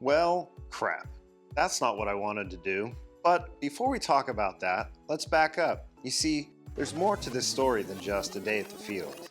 Well, crap. That's not what I wanted to do. But before we talk about that, let's back up. You see, there's more to this story than just a day at the field.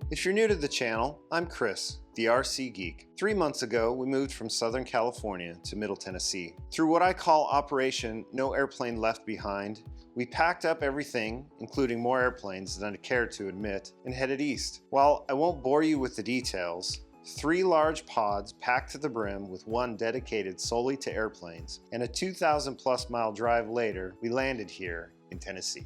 If you're new to the channel, I'm Chris, the RC Geek. 3 months ago, we moved from Southern California to Middle Tennessee. Through what I call Operation No Airplane Left Behind, we packed up everything, including more airplanes than I care to admit, and headed east. While I won't bore you with the details, 3 large pods packed to the brim with one dedicated solely to airplanes, and a 2,000 plus mile drive later, we landed here in Tennessee.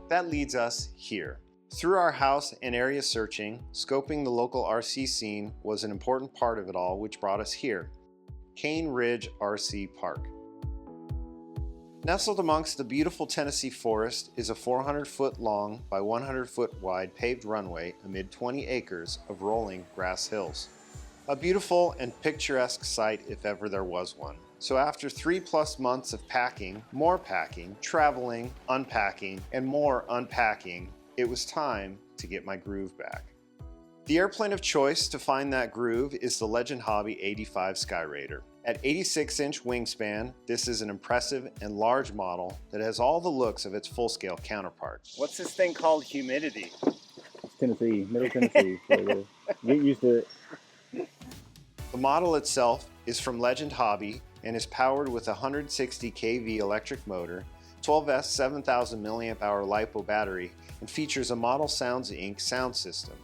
That leads us here. Through our house and area searching, scoping the local RC scene was an important part of it all, which brought us here, Cane Ridge RC Park. Nestled amongst the beautiful Tennessee forest is a 400-foot long by 100-foot wide paved runway amid 20 acres of rolling grass hills. A beautiful and picturesque sight if ever there was one. So after 3+ months of packing, more packing, traveling, unpacking, and more unpacking, it was time to get my groove back. The airplane of choice to find that groove is the Legend Hobby 85 Skyraider. At 86-inch wingspan, this is an impressive and large model that has all the looks of its full-scale counterpart. What's this thing called? Humidity? It's Tennessee, Middle Tennessee. So get used to it. The model itself is from Legend Hobby and is powered with a 160 kV electric motor, 12S 7000 mAh LiPo battery, and features a Model Sounds Inc. sound system.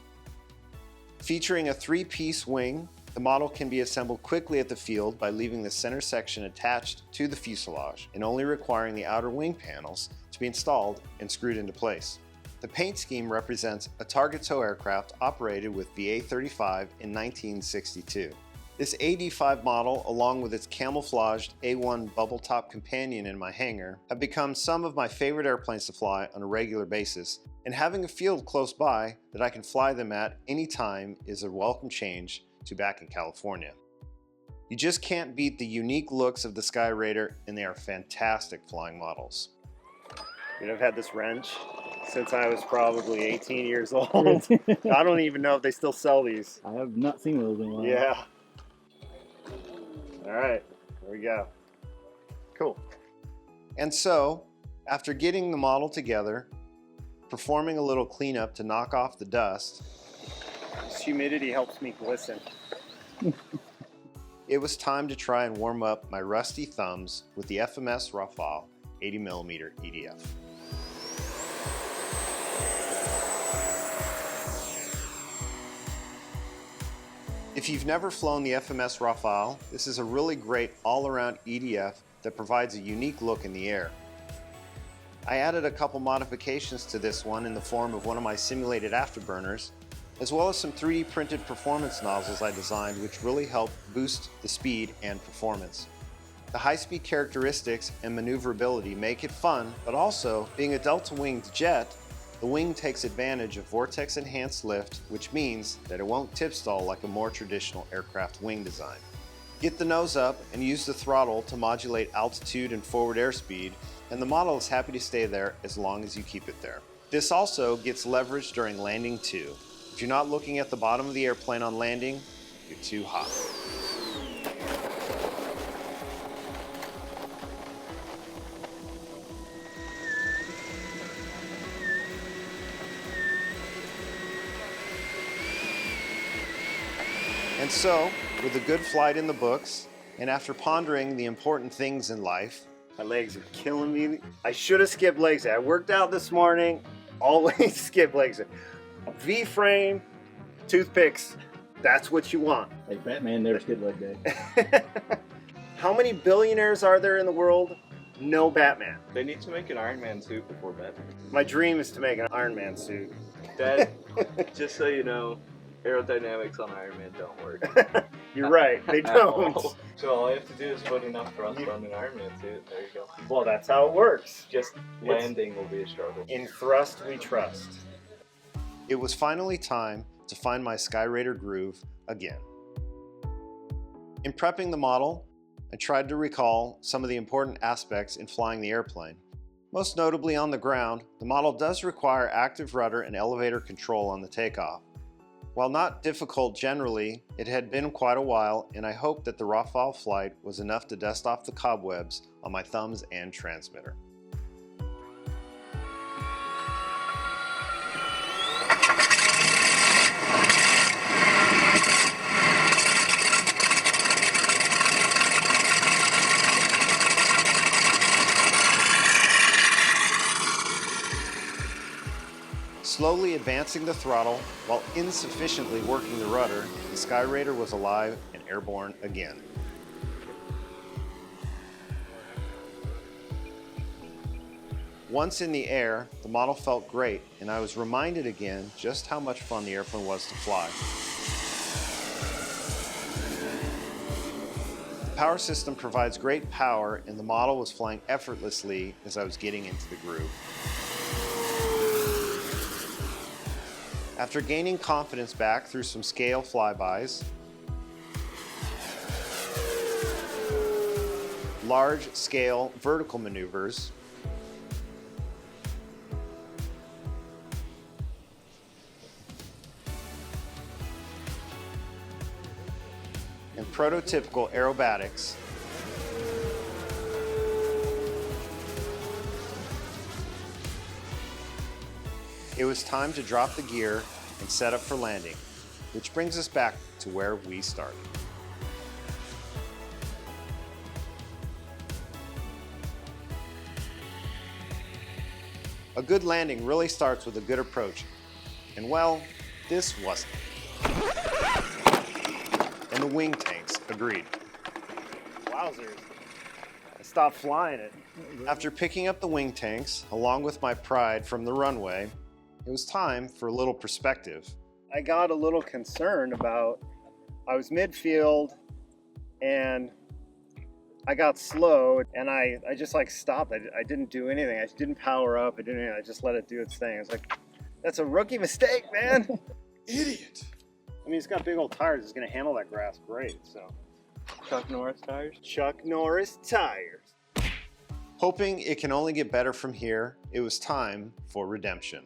Featuring a 3-piece wing, the model can be assembled quickly at the field by leaving the center section attached to the fuselage and only requiring the outer wing panels to be installed and screwed into place. The paint scheme represents a Target tow aircraft operated with VA-35 in 1962. This AD5 model, along with its camouflaged A1 bubble top companion in my hangar, have become some of my favorite airplanes to fly on a regular basis, and having a field close by that I can fly them at any time is a welcome change to back in California. You just can't beat the unique looks of the Skyraider, and they are fantastic flying models. I've had this wrench since I was probably 18 years old. I don't even know if they still sell these. I have not seen those in a while. Yeah. All right, here we go. Cool. And so, after getting the model together, performing a little cleanup to knock off the dust, this humidity helps me glisten. It was time to try and warm up my rusty thumbs with the FMS Rafale 80mm EDF. If you've never flown the FMS Rafale, this is a really great all-around EDF that provides a unique look in the air. I added a couple modifications to this one in the form of one of my simulated afterburners, as well as some 3D printed performance nozzles I designed which really help boost the speed and performance. The high-speed characteristics and maneuverability make it fun, but also, being a delta-winged jet, the wing takes advantage of vortex-enhanced lift, which means that it won't tip-stall like a more traditional aircraft wing design. Get the nose up and use the throttle to modulate altitude and forward airspeed, and the model is happy to stay there as long as you keep it there. This also gets leverage during landing too. If you're not looking at the bottom of the airplane on landing, you're too hot. And so, with a good flight in the books, and after pondering the important things in life, my legs are killing me. I should have skipped legs day. I worked out this morning, always skip legs day. V-frame, toothpicks, that's what you want. Hey, Batman never skipped leg day. How many billionaires are there in the world? No Batman. They need to make an Iron Man suit before Batman. My dream is to make an Iron Man suit. Dad, just so you know, aerodynamics on Iron Man don't work. You're right, they don't. So all you have to do is put enough thrust on an Iron Man suit. There you go. Well, that's how it works. Just landing will be a struggle. In thrust we trust. It was finally time to find my Skyraider groove again. In prepping the model, I tried to recall some of the important aspects in flying the airplane. Most notably on the ground, the model does require active rudder and elevator control on the takeoff. While not difficult generally, it had been quite a while, and I hoped that the Rafale flight was enough to dust off the cobwebs on my thumbs and transmitter. Slowly advancing the throttle while insufficiently working the rudder, the Skyraider was alive and airborne again. Once in the air, the model felt great, and I was reminded again just how much fun the airplane was to fly. The power system provides great power, and the model was flying effortlessly as I was getting into the groove. After gaining confidence back through some scale flybys, large-scale vertical maneuvers, and prototypical aerobatics, it was time to drop the gear and set up for landing, which brings us back to where we started. A good landing really starts with a good approach, and well, this wasn't. And the wing tanks agreed. Wowzers. I stopped flying it. After picking up the wing tanks, along with my pride from the runway, it was time for a little perspective. I got a little concerned about, I was midfield and I got slow and I just like stopped. I didn't do anything. I didn't power up. I just let it do its thing. I was like, that's a rookie mistake, man. Idiot. I mean, it's got big old tires. It's gonna handle that grass great, so. Chuck Norris tires? Chuck Norris tires. Hoping it can only get better from here, it was time for redemption.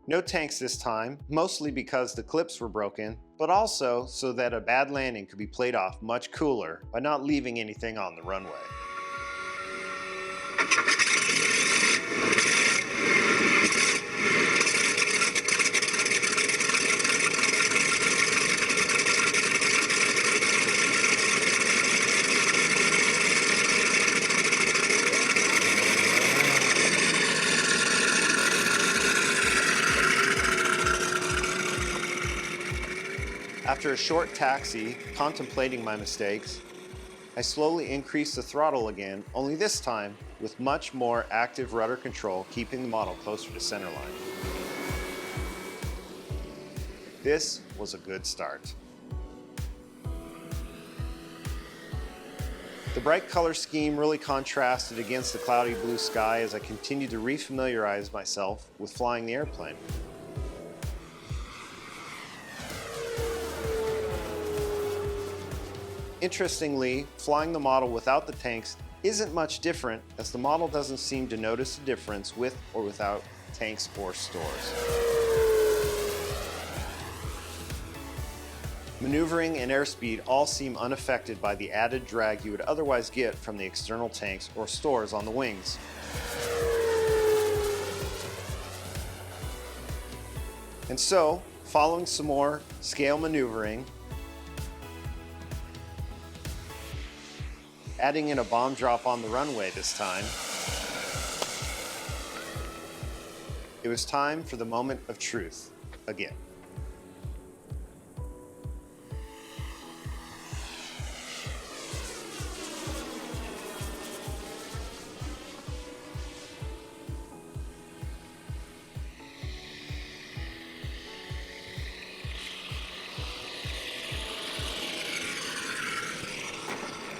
No tanks this time, mostly because the clips were broken, but also so that a bad landing could be played off much cooler by not leaving anything on the runway. After a short taxi, contemplating my mistakes, I slowly increased the throttle again, only this time with much more active rudder control, keeping the model closer to centerline. This was a good start. The bright color scheme really contrasted against the cloudy blue sky as I continued to refamiliarize myself with flying the airplane. Interestingly, flying the model without the tanks isn't much different, as the model doesn't seem to notice a difference with or without tanks or stores. Maneuvering and airspeed all seem unaffected by the added drag you would otherwise get from the external tanks or stores on the wings. And so, following some more scale maneuvering, adding in a bomb drop on the runway this time, it was time for the moment of truth again.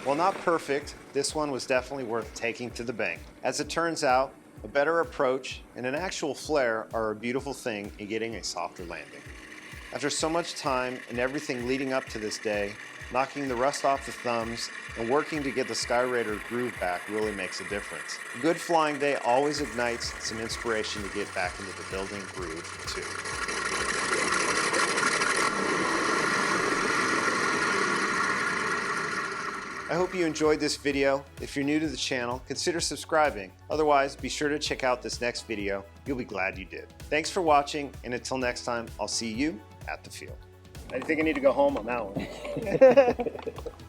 While not perfect, this one was definitely worth taking to the bank. As it turns out, a better approach and an actual flare are a beautiful thing in getting a softer landing. After so much time and everything leading up to this day, knocking the rust off the thumbs, and working to get the Skyraider groove back really makes a difference. A good flying day always ignites some inspiration to get back into the building groove too. I hope you enjoyed this video. If you're new to the channel, consider subscribing. Otherwise, be sure to check out this next video. You'll be glad you did. Thanks for watching, and until next time, I'll see you at the field. I think I need to go home on that one.